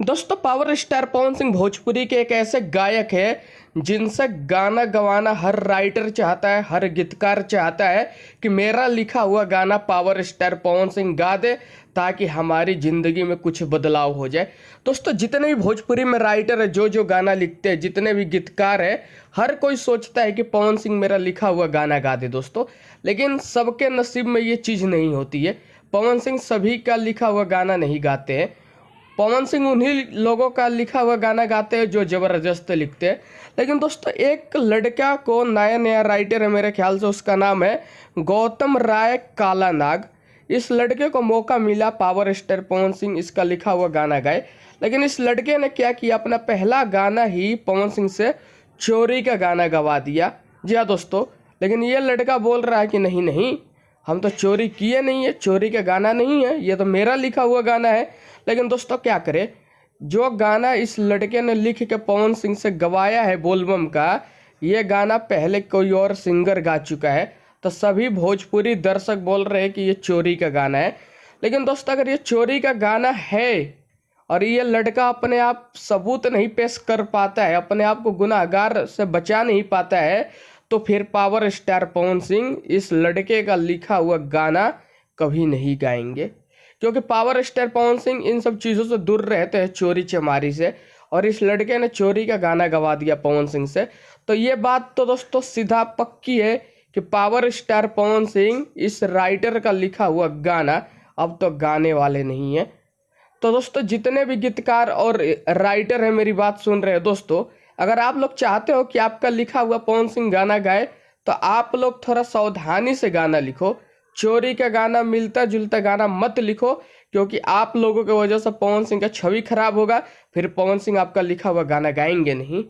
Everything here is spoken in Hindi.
दोस्तों पावर स्टार पवन सिंह भोजपुरी के एक ऐसे गायक है जिनसे गाना गवाना हर राइटर चाहता है, हर गीतकार चाहता है कि मेरा लिखा हुआ गाना पावर स्टार पवन सिंह गा दे ताकि हमारी ज़िंदगी में कुछ बदलाव हो जाए। दोस्तों जितने भी भोजपुरी में राइटर है, जो गाना लिखते हैं, जितने भी गीतकार है, हर कोई सोचता है कि पवन सिंह मेरा लिखा हुआ गाना गा दे दोस्तों। लेकिन सबके नसीब में ये चीज़ नहीं होती है। पवन सिंह सभी का लिखा हुआ गाना नहीं गाते हैं। पवन सिंह उन्हीं लोगों का लिखा हुआ गाना गाते हैं जो ज़बरदस्त लिखते हैं। लेकिन दोस्तों एक लड़का को नया राइटर है, मेरे ख्याल से उसका नाम है गौतम राय काला नाग। इस लड़के को मौका मिला पावर स्टार पवन सिंह इसका लिखा हुआ गाना गाए, लेकिन इस लड़के ने क्या किया, अपना पहला गाना ही पवन सिंह से चोरी का गाना गवा दिया। जी हाँ दोस्तों, लेकिन ये लड़का बोल रहा है कि नहीं नहीं, हम तो चोरी किए नहीं है, चोरी का गाना नहीं है, ये तो मेरा लिखा हुआ गाना है। लेकिन दोस्तों क्या करे, जो गाना इस लड़के ने लिख के पवन सिंह से गवाया है बोलबम का, ये गाना पहले कोई और सिंगर गा चुका है। तो सभी भोजपुरी दर्शक बोल रहे हैं कि ये चोरी का गाना है। लेकिन दोस्तों अगर ये चोरी का गाना है और ये लड़का अपने आप सबूत नहीं पेश कर पाता है, अपने आप को गुनाहगार से बचा नहीं पाता है, तो फिर पावर स्टार पवन सिंह इस लड़के का लिखा हुआ गाना कभी नहीं गाएंगे। क्योंकि पावर स्टार पवन सिंह इन सब चीज़ों से दूर रहते हैं, चोरी चमारी से, और इस लड़के ने चोरी का गाना गवा दिया पवन सिंह से। तो ये बात तो दोस्तों सीधा पक्की है कि पावर स्टार पवन सिंह इस राइटर का लिखा हुआ गाना अब तो गाने वाले नहीं है। तो दोस्तों जितने भी गीतकार और राइटर हैं मेरी बात सुन रहे हैं दोस्तों, अगर आप लोग चाहते हो कि आपका लिखा हुआ पवन सिंह गाना गाए तो आप लोग थोड़ा सावधानी से गाना लिखो। चोरी का गाना, मिलता जुलता गाना मत लिखो, क्योंकि आप लोगों की वजह से पवन सिंह का छवि खराब होगा, फिर पवन सिंह आपका लिखा हुआ गाना गाएंगे नहीं।